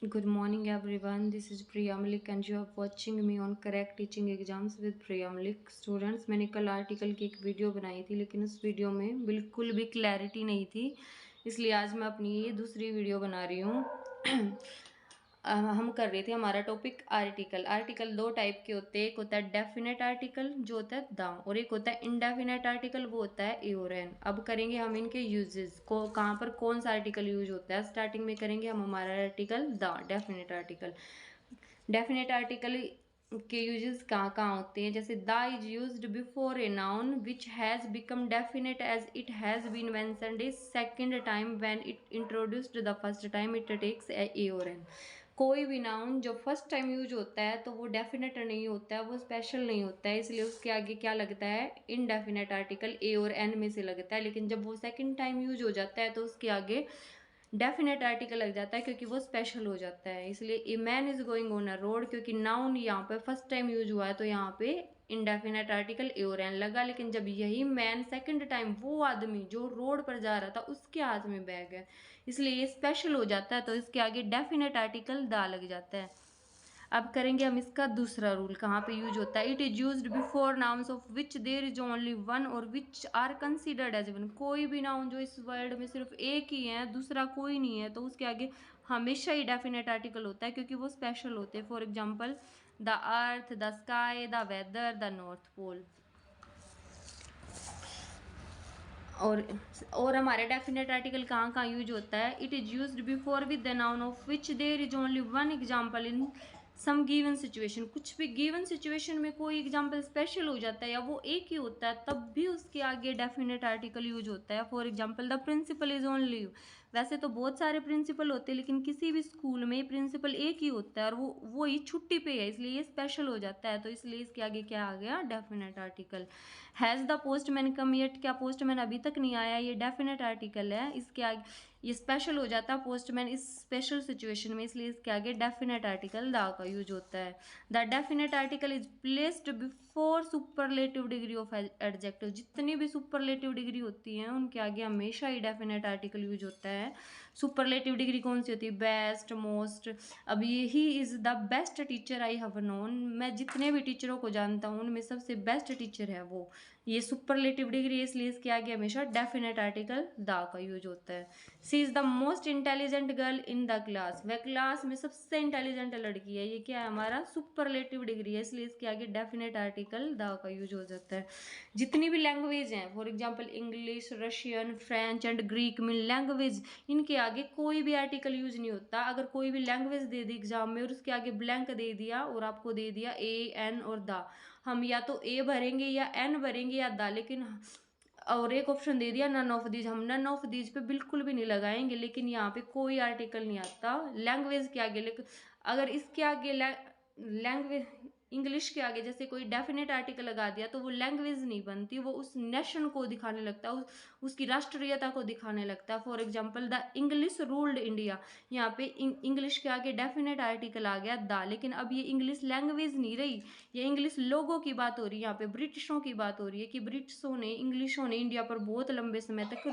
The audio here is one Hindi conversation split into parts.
Good morning, everyone. This is Priya Malik, and you are watching me on Correct Teaching Exams with Priya Malik. Students, मैंने कल आर्टिकल की एक वीडियो बनाई थी, लेकिन उस वीडियो में बिल्कुल भी क्लैरिटी नहीं थी, इसलिए आज मैं अपनी ये दूसरी वीडियो बना रही हूँ। हम कर रहे थे हमारा टॉपिक आर्टिकल। आर्टिकल दो टाइप के होते हैं, एक होता है डेफिनेट आर्टिकल जो होता है द, और एक होता है इनडेफिनेट आर्टिकल वो होता है ए और एन। अब करेंगे हम इनके यूजेस को, कहाँ पर कौन सा आर्टिकल यूज होता है। स्टार्टिंग में करेंगे हम हमारा article the, definite article. Definite article के यूजेस कहाँ कहाँ होते हैं, जैसे the is used before a noun which has become definite as it has been mentioned a second time when it introduced the first time it takes a और एन। कोई भी नाउन जो फर्स्ट टाइम यूज होता है तो वो डेफिनेट नहीं होता है, वो स्पेशल नहीं होता है, इसलिए उसके आगे क्या लगता है, इनडेफिनेट आर्टिकल ए और एन में से लगता है। लेकिन जब वो सेकंड टाइम यूज हो जाता है तो उसके आगे डेफिनेट आर्टिकल लग जाता है, क्योंकि वो स्पेशल हो जाता है। इसलिए a man is going on a road, क्योंकि नाउन यहाँ पे फर्स्ट टाइम यूज हुआ है तो यहाँ पे इनडेफिनेट आर्टिकल ए और एन लगा। लेकिन जब यही मैन सेकंड टाइम, वो आदमी जो रोड पर जा रहा था उसके हाथ में बैग है, इसलिए ये स्पेशल हो जाता है, तो इसके आगे डेफिनेट आर्टिकल दा लग जाता है। अब करेंगे हम इसका दूसरा रूल, कहाँ पे यूज होता है। It is used before nouns of which there is only one और which are considered as one. कोई भी नाउन जो इस वर्ड में सिर्फ एक ही है, दूसरा कोई नहीं है, तो उसके आगे हमेशा ही डेफिनेट आर्टिकल होता है, क्योंकि वो स्पेशल होते हैं। For example the earth, the sky, the weather, the north pole. और और हमारे डेफिनेट आर्टिकल कहाँ कहाँ यूज होता है। It is used before with the noun of which there is only one example in some given situation. कुछ भी गिवन सिचुएशन में कोई एग्जाम्पल स्पेशल हो जाता है या वो एक ही होता है, तब भी उसके आगे डेफिनेट आर्टिकल यूज होता है। For example the principal is only. वैसे तो बहुत सारे प्रिंसिपल होते हैं, लेकिन किसी भी स्कूल में प्रिंसिपल एक ही होता है और वो ही छुट्टी पे है, इसलिए ये स्पेशल हो जाता है, तो इसलिए इसके आगे क्या आ गया, definite article. Has the postman come yet, क्या पोस्टमैन अभी तक नहीं आया, ये डेफिनेट आर्टिकल है। इसके आगे ये स्पेशल हो जाता है पोस्टमैन इस स्पेशल सिचुएशन में, इसलिए इसके आगे डेफिनेट आर्टिकल द का यूज होता है। The definite article is placed before superlative degree of adjective. जितनी भी सुपरलेटिव डिग्री होती हैं उनके आगे हमेशा ही डेफिनेट आर्टिकल यूज होता है। सुपरलेटिव डिग्री कौन सी होती है, बेस्ट, मोस्ट। अब ये he is the best teacher I have known. मैं जितने भी टीचरों को जानता हूँ उनमें सबसे बेस्ट टीचर है वो। ये सुपरलेटिव डिग्री है, इसलिए इसके आगे हमेशा डेफिनेट आर्टिकल द का यूज होता है। She is the most intelligent girl in the class. वह क्लास में सबसे इंटेलिजेंट लड़की है, ये क्या है, हमारा सुपरलेटिव डिग्री है, इसलिए इसके आगे डेफिनेट आर्टिकल द का यूज हो जाता है। जितनी भी लैंग्वेज हैं, for example English, Russian, French and Greek में लैंग्वेज, इनके आगे कोई भी आर्टिकल यूज नहीं होता। अगर कोई भी लैंग्वेज दे दी एग्जाम में और उसके आगे ब्लैंक दे दिया और आपको दे दिया ए एन और द, हम या तो ए भरेंगे या एन भरेंगे या द, लेकिन और एक ऑप्शन दे दिया नन ऑफ दीज, हम नन ऑफ दीज पे बिल्कुल भी नहीं लगाएंगे। लेकिन यहाँ पे कोई आर्टिकल नहीं आता लैंग्वेज के आगे। लेकिन अगर इसके आगे लैंग्वेज, इंग्लिश के आगे जैसे कोई डेफिनेट आर्टिकल लगा दिया तो वो लैंग्वेज नहीं बनती, वो उस नेशन को दिखाने लगता है, उसकी राष्ट्रीयता को दिखाने लगता है। For example the English ruled India, यहाँ पे इंग्लिश के आगे डेफिनेट आर्टिकल आ गया द, लेकिन अब ये इंग्लिश लैंग्वेज नहीं रही, ये इंग्लिश लोगों की बात हो रही है। यहाँ पे ब्रिटिशों की बात हो रही है कि ब्रिटिशों ने, इंग्लिशों ने इंडिया पर बहुत लंबे समय तक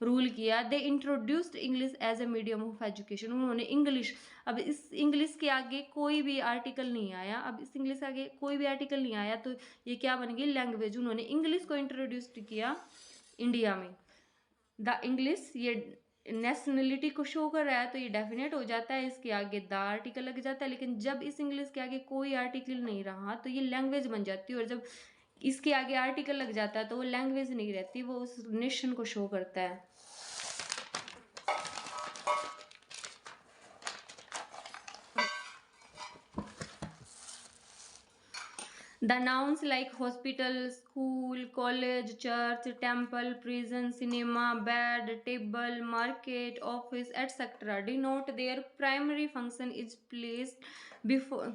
रूल किया। They introduced English as a medium of education. उन्होंने इंग्लिश, अब इस इंग्लिश के आगे कोई भी आर्टिकल नहीं आया, अब इस इंग्लिश के आगे कोई भी आर्टिकल नहीं आया, तो ये क्या बन गई, लैंग्वेज। उन्होंने इंग्लिश को इंट्रोड्यूस किया इंडिया में। द इंग्लिश ये नेशनलिटी को शो कर रहा है, तो ये डेफिनेट हो जाता है, इसके आगे द आर्टिकल लग जाता है। लेकिन जब इस इंग्लिश के आगे कोई आर्टिकल नहीं रहा तो ये लैंग्वेज बन जाती है, और जब इसके आगे आर्टिकल लग जाता है तो वो लैंग्वेज नहीं रहती, वो उस नेशन को शो करता है। The nouns like hospital, school, college, church, temple, prison, cinema, bed, table, market, office, etc. denote their primary function is placed before.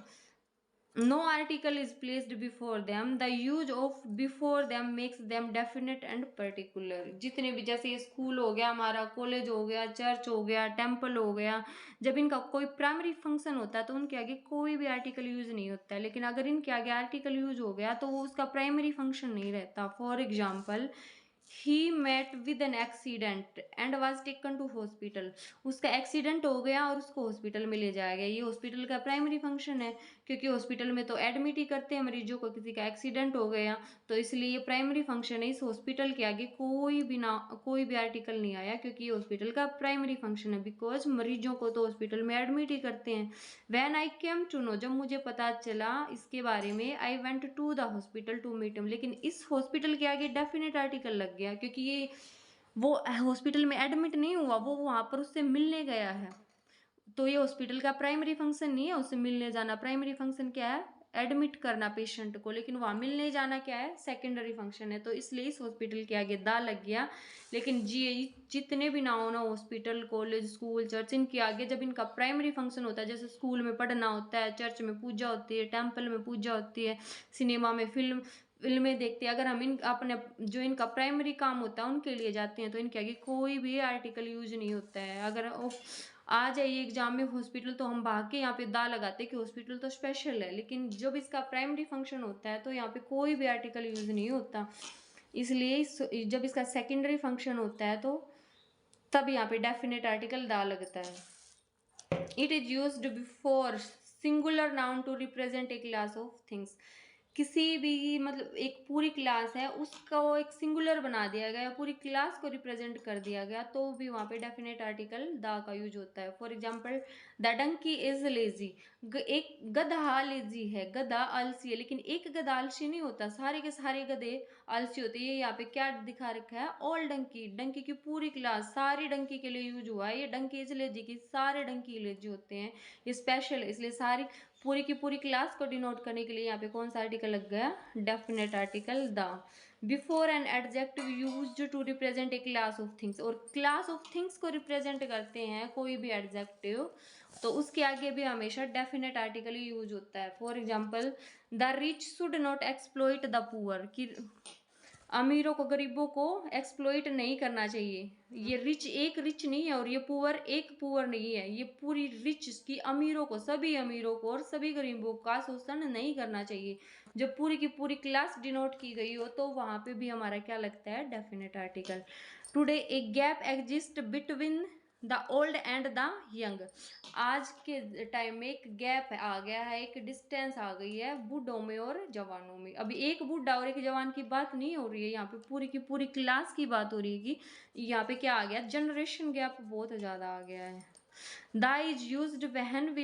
No article is placed before them. The use of before them makes them definite and particular. जितने भी, जैसे ये स्कूल हो गया हमारा, कॉलेज हो गया, चर्च हो गया, टेम्पल हो गया, जब इनका कोई प्राइमरी फंक्शन होता है तो उनके आगे कोई भी आर्टिकल यूज नहीं होता है। लेकिन अगर इनके आगे आर्टिकल यूज हो गया तो वो उसका प्राइमरी फंक्शन नहीं रहता। For example he met with an accident and was taken to hospital. उसका एक्सीडेंट हो गया और उसको हॉस्पिटल में ले जाया गया। ये हॉस्पिटल का प्राइमरी फंक्शन है, क्योंकि हॉस्पिटल में तो एडमिट ही करते हैं मरीजों को, किसी का एक्सीडेंट हो गया तो इसलिए ये प्राइमरी फंक्शन है। इस हॉस्पिटल के आगे कोई भी आर्टिकल नहीं आया, क्योंकि ये हॉस्पिटल का प्राइमरी फंक्शन है, बिकॉज मरीजों को तो हॉस्पिटल में एडमिट ही करते हैं। When I came to know, जब मुझे पता चला इसके बारे में, I went to the hospital to meet him. लेकिन इस हॉस्पिटल के आगे डेफिनेट आर्टिकल लग गया, क्योंकि ये वो हॉस्पिटल में एडमिट नहीं हुआ, वो वहां पर उससे मिलने गया है। तो ये हॉस्पिटल का प्राइमरी फंक्शन नहीं है उससे मिलने जाना। प्राइमरी फंक्शन क्या है? एडमिट करना पेशेंट को। लेकिन वहां मिलने जाना क्या है? सेकेंडरी फंक्शन है। तो इसलिए इस हॉस्पिटल के आगे दा लग गया। लेकिन जी जितने भी ना हो ना, हॉस्पिटल, कॉलेज, स्कूल, चर्च, इनके आगे जब इनका प्राइमरी फंक्शन होता है, जैसे स्कूल में पढ़ना होता है, चर्च में पूजा होती है, टेम्पल में पूजा होती है, सिनेमा में फिल्में देखते हैं, अगर हम इन अपने जो इनका प्राइमरी काम होता है उनके लिए जाते हैं, तो इनके आगे कोई भी आर्टिकल यूज नहीं होता है। अगर आ जाइए एग्जाम में हॉस्पिटल, तो हम भाग के यहाँ पे दा लगाते कि हॉस्पिटल तो स्पेशल है। लेकिन जब इसका प्राइमरी फंक्शन होता है तो यहाँ पे कोई भी आर्टिकल यूज नहीं होता। इसलिए जब इसका सेकेंडरी फंक्शन होता है तो तब यहाँ पे डेफिनेट आर्टिकल दा लगता है। It is used before singular noun to represent a class of things. किसी भी मतलब एक पूरी क्लास है उसको एक सिंगुलर बना दिया गया, पूरी क्लास को रिप्रेजेंट कर दिया गया, तो भी वहाँ पे डेफिनेट आर्टिकल द का यूज होता है। For example, the donkey is lazy. एक गधा लेजी है, गधा आलसी है। लेकिन एक गधा आलसी नहीं होता, सारे के सारे गधे आलसी होते हैं। ये यहाँ पे क्या दिखा रखा है? ऑल डंकी, डंकी की पूरी क्लास सारी डंकी के लिए यूज हुआ है। ये डंकी इज लेजी की सारे डंकी लेजी होते हैं, ये स्पेशल है। इसलिए सारी पूरी की पूरी क्लास को डिनोट करने के लिए यहाँ पे कौन सा आर्टिकल लग गया? Definite article the. Before an adjective used to represent a class of things. और क्लास ऑफ थिंग्स को रिप्रेजेंट करते हैं कोई भी एडजेक्टिव, तो उसके आगे भी हमेशा डेफिनेट आर्टिकल ही यूज होता है। For example, the rich should not exploit the poor. कि अमीरों को, गरीबों को एक्सप्लॉइट नहीं करना चाहिए। ये रिच एक रिच नहीं है और ये पुअर एक पुअर नहीं है। ये पूरी रिच की अमीरों को, सभी अमीरों को और सभी गरीबों का शोषण नहीं करना चाहिए। जब पूरी की पूरी क्लास डिनोट की गई हो तो वहां पे भी हमारा क्या लगता है? Definite article. Today a gap exist between the old and the young. आज के टाइम में एक गैप आ गया है, एक डिस्टेंस आ गई है बूढ़ों में और जवानों में। अभी एक बूढ़ा और एक जवान की बात नहीं हो रही है, यहाँ पे पूरी की पूरी क्लास की बात हो रही है। कि यहाँ पे क्या आ गया? जनरेशन गैप बहुत ज्यादा आ गया है। The is used when we